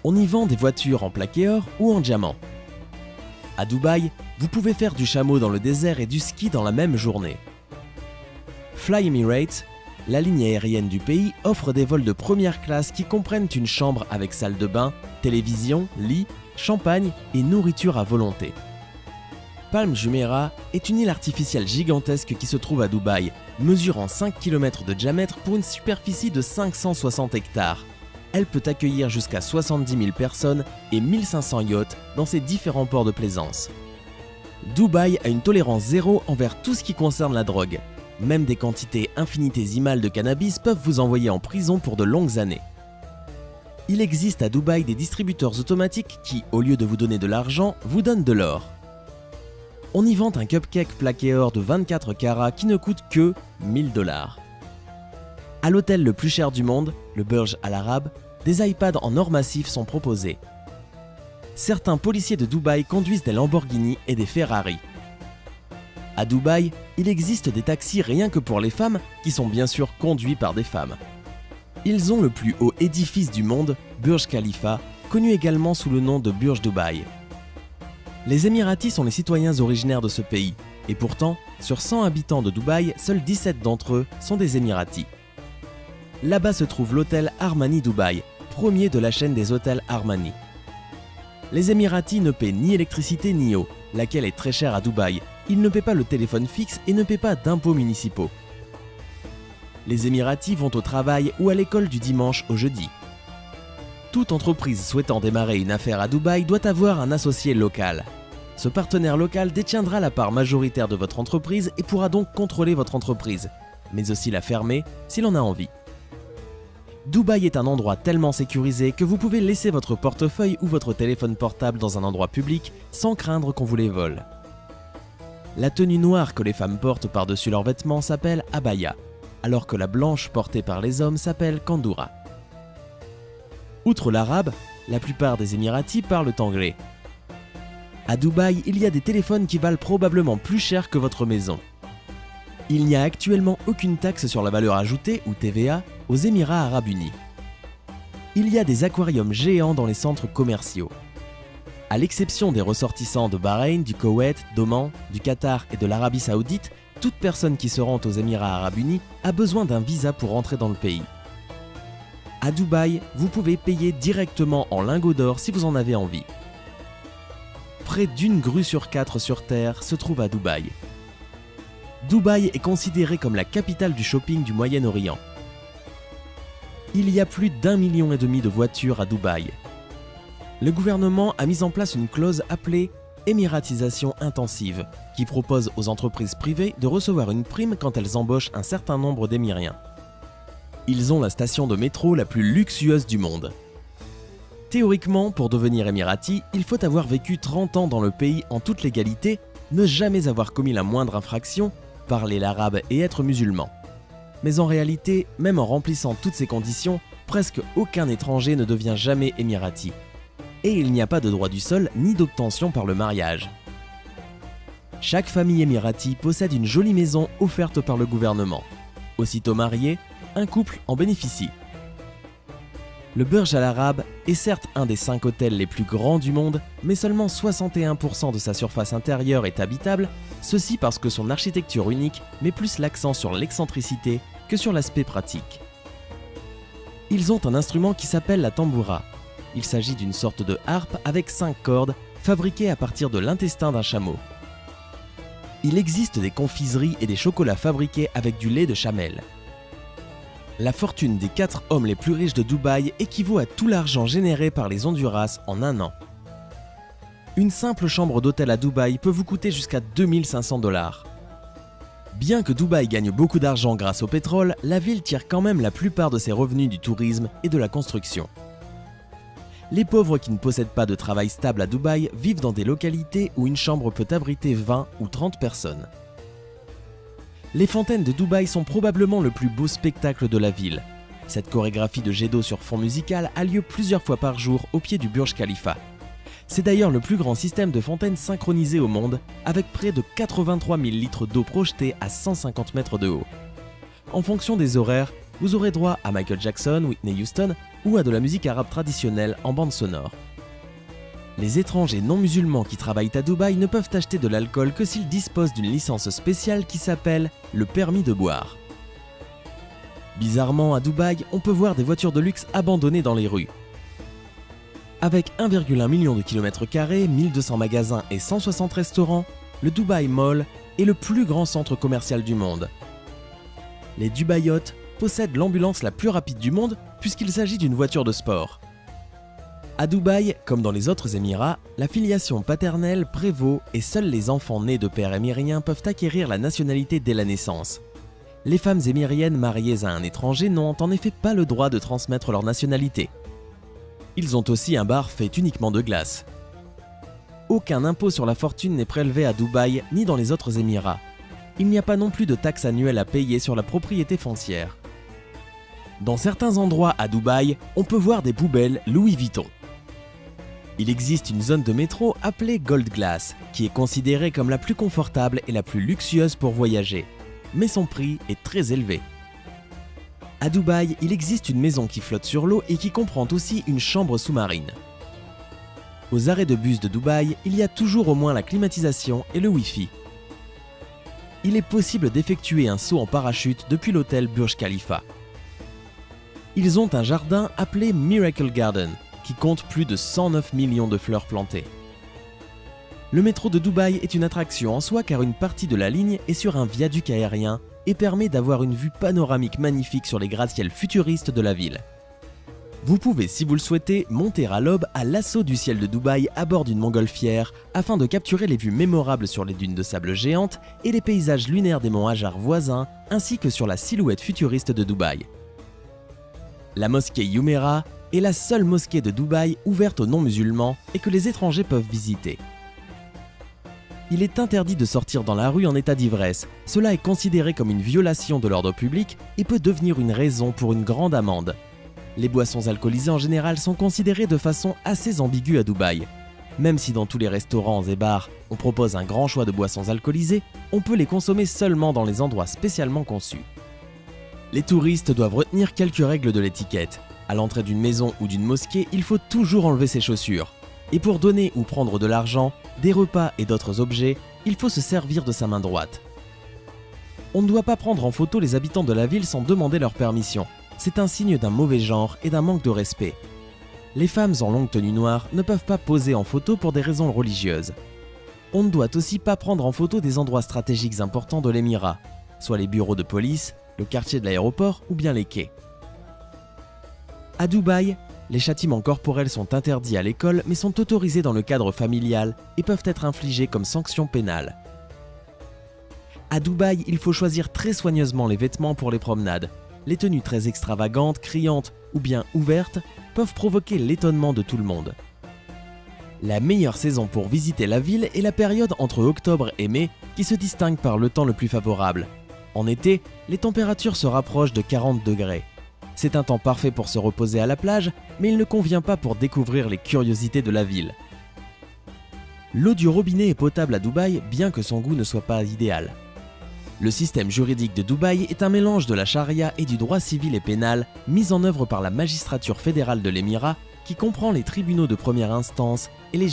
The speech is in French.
On y vend des voitures en plaqué or ou en diamant. À Dubaï, vous pouvez faire du chameau dans le désert et du ski dans la même journée. Fly Emirates, la ligne aérienne du pays, offre des vols de première classe qui comprennent une chambre avec salle de bain, télévision, lit, champagne et nourriture à volonté. Palm Jumeirah est une île artificielle gigantesque qui se trouve à Dubaï, mesurant 5 km de diamètre pour une superficie de 560 hectares. Elle peut accueillir jusqu'à 70 000 personnes et 1500 yachts dans ses différents ports de plaisance. Dubaï a une tolérance zéro envers tout ce qui concerne la drogue. Même des quantités infinitésimales de cannabis peuvent vous envoyer en prison pour de longues années. Il existe à Dubaï des distributeurs automatiques qui, au lieu de vous donner de l'argent, vous donnent de l'or. On y vend un cupcake plaqué or de 24 carats qui ne coûte que 1000 $. À l'hôtel le plus cher du monde, le Burj Al Arab, des iPads en or massif sont proposés. Certains policiers de Dubaï conduisent des Lamborghini et des Ferrari. À Dubaï, il existe des taxis rien que pour les femmes qui sont bien sûr conduits par des femmes. Ils ont le plus haut édifice du monde, Burj Khalifa, connu également sous le nom de Burj Dubaï. Les Émiratis sont les citoyens originaires de ce pays, et pourtant, sur 100 habitants de Dubaï, seuls 17 d'entre eux sont des Émiratis. Là-bas se trouve l'hôtel Armani Dubaï, premier de la chaîne des hôtels Armani. Les Émiratis ne paient ni électricité ni eau, laquelle est très chère à Dubaï. Ils ne paient pas le téléphone fixe et ne paient pas d'impôts municipaux. Les Émiratis vont au travail ou à l'école du dimanche au jeudi. Toute entreprise souhaitant démarrer une affaire à Dubaï doit avoir un associé local. Ce partenaire local détiendra la part majoritaire de votre entreprise et pourra donc contrôler votre entreprise, mais aussi la fermer s'il en a envie. Dubaï est un endroit tellement sécurisé que vous pouvez laisser votre portefeuille ou votre téléphone portable dans un endroit public sans craindre qu'on vous les vole. La tenue noire que les femmes portent par-dessus leurs vêtements s'appelle abaya, alors que la blanche portée par les hommes s'appelle kandoura. Outre l'arabe, la plupart des Émiratis parlent anglais. À Dubaï, il y a des téléphones qui valent probablement plus cher que votre maison. Il n'y a actuellement aucune taxe sur la valeur ajoutée ou TVA aux Émirats arabes unis. Il y a des aquariums géants dans les centres commerciaux. À l'exception des ressortissants de Bahreïn, du Koweït, d'Oman, du Qatar et de l'Arabie Saoudite, toute personne qui se rend aux Émirats arabes unis a besoin d'un visa pour entrer dans le pays. À Dubaï, vous pouvez payer directement en lingots d'or si vous en avez envie. Près d'une grue sur 4 sur Terre se trouve à Dubaï. Dubaï est considérée comme la capitale du shopping du Moyen-Orient. Il y a plus d'1,5 million de voitures à Dubaï. Le gouvernement a mis en place une clause appelée « émiratisation intensive » qui propose aux entreprises privées de recevoir une prime quand elles embauchent un certain nombre d'Émiriens. Ils ont la station de métro la plus luxueuse du monde. Théoriquement, pour devenir Émirati, il faut avoir vécu 30 ans dans le pays en toute légalité, ne jamais avoir commis la moindre infraction, parler l'arabe et être musulman. Mais en réalité, même en remplissant toutes ces conditions, presque aucun étranger ne devient jamais Émirati. Et il n'y a pas de droit du sol ni d'obtention par le mariage. Chaque famille émirati possède une jolie maison offerte par le gouvernement. Aussitôt marié, un couple en bénéficie. Le Burj Al Arab est certes un des 5 hôtels les plus grands du monde, mais seulement 61% de sa surface intérieure est habitable, ceci parce que son architecture unique met plus l'accent sur l'excentricité que sur l'aspect pratique. Ils ont un instrument qui s'appelle la tamboura. Il s'agit d'une sorte de harpe avec 5 cordes, fabriquée à partir de l'intestin d'un chameau. Il existe des confiseries et des chocolats fabriqués avec du lait de chamelle. La fortune des 4 hommes les plus riches de Dubaï équivaut à tout l'argent généré par les Honduras en un an. Une simple chambre d'hôtel à Dubaï peut vous coûter jusqu'à 2500 $. Bien que Dubaï gagne beaucoup d'argent grâce au pétrole, la ville tire quand même la plupart de ses revenus du tourisme et de la construction. Les pauvres qui ne possèdent pas de travail stable à Dubaï vivent dans des localités où une chambre peut abriter 20 ou 30 personnes. Les fontaines de Dubaï sont probablement le plus beau spectacle de la ville. Cette chorégraphie de jet d'eau sur fond musical a lieu plusieurs fois par jour au pied du Burj Khalifa. C'est d'ailleurs le plus grand système de fontaines synchronisé au monde, avec près de 83 000 litres d'eau projetée à 150 mètres de haut. En fonction des horaires, vous aurez droit à Michael Jackson, Whitney Houston ou à de la musique arabe traditionnelle en bande sonore. Les étrangers non musulmans qui travaillent à Dubaï ne peuvent acheter de l'alcool que s'ils disposent d'une licence spéciale qui s'appelle le permis de boire. Bizarrement, à Dubaï, on peut voir des voitures de luxe abandonnées dans les rues. Avec 1,1 million de kilomètres carrés, 1200 magasins et 160 restaurants, le Dubai Mall est le plus grand centre commercial du monde. Les Dubai Yacht possèdent l'ambulance la plus rapide du monde puisqu'il s'agit d'une voiture de sport. À Dubaï, comme dans les autres Émirats, la filiation paternelle prévaut et seuls les enfants nés de pères émiriens peuvent acquérir la nationalité dès la naissance. Les femmes émiriennes mariées à un étranger n'ont en effet pas le droit de transmettre leur nationalité. Ils ont aussi un bar fait uniquement de glace. Aucun impôt sur la fortune n'est prélevé à Dubaï ni dans les autres Émirats. Il n'y a pas non plus de taxe annuelle à payer sur la propriété foncière. Dans certains endroits à Dubaï, on peut voir des poubelles Louis Vuitton. Il existe une zone de métro appelée Gold Glass, qui est considérée comme la plus confortable et la plus luxueuse pour voyager. Mais son prix est très élevé. À Dubaï, il existe une maison qui flotte sur l'eau et qui comprend aussi une chambre sous-marine. Aux arrêts de bus de Dubaï, il y a toujours au moins la climatisation et le Wi-Fi. Il est possible d'effectuer un saut en parachute depuis l'hôtel Burj Khalifa. Ils ont un jardin appelé Miracle Garden, qui compte plus de 109 millions de fleurs plantées. Le métro de Dubaï est une attraction en soi car une partie de la ligne est sur un viaduc aérien et permet d'avoir une vue panoramique magnifique sur les gratte-ciels futuristes de la ville. Vous pouvez, si vous le souhaitez, monter à l'aube à l'assaut du ciel de Dubaï à bord d'une montgolfière afin de capturer les vues mémorables sur les dunes de sable géantes et les paysages lunaires des monts Hajar voisins ainsi que sur la silhouette futuriste de Dubaï. La mosquée Jumeirah est la seule mosquée de Dubaï ouverte aux non-musulmans et que les étrangers peuvent visiter. Il est interdit de sortir dans la rue en état d'ivresse. Cela est considéré comme une violation de l'ordre public et peut devenir une raison pour une grande amende. Les boissons alcoolisées en général sont considérées de façon assez ambiguë à Dubaï. Même si dans tous les restaurants et bars, on propose un grand choix de boissons alcoolisées, on peut les consommer seulement dans les endroits spécialement conçus. Les touristes doivent retenir quelques règles de l'étiquette. À l'entrée d'une maison ou d'une mosquée, il faut toujours enlever ses chaussures. Et pour donner ou prendre de l'argent, des repas et d'autres objets, il faut se servir de sa main droite. On ne doit pas prendre en photo les habitants de la ville sans demander leur permission. C'est un signe d'un mauvais genre et d'un manque de respect. Les femmes en longue tenue noire ne peuvent pas poser en photo pour des raisons religieuses. On ne doit aussi pas prendre en photo des endroits stratégiques importants de l'Émirat, soit les bureaux de police, le quartier de l'aéroport ou bien les quais. À Dubaï, les châtiments corporels sont interdits à l'école mais sont autorisés dans le cadre familial et peuvent être infligés comme sanction pénale. À Dubaï, il faut choisir très soigneusement les vêtements pour les promenades. Les tenues très extravagantes, criantes ou bien ouvertes peuvent provoquer l'étonnement de tout le monde. La meilleure saison pour visiter la ville est la période entre octobre et mai qui se distingue par le temps le plus favorable. En été, les températures se rapprochent de 40 degrés. C'est un temps parfait pour se reposer à la plage, mais il ne convient pas pour découvrir les curiosités de la ville. L'eau du robinet est potable à Dubaï, bien que son goût ne soit pas idéal. Le système juridique de Dubaï est un mélange de la charia et du droit civil et pénal mis en œuvre par la magistrature fédérale de l'Émirat qui comprend les tribunaux de première instance et les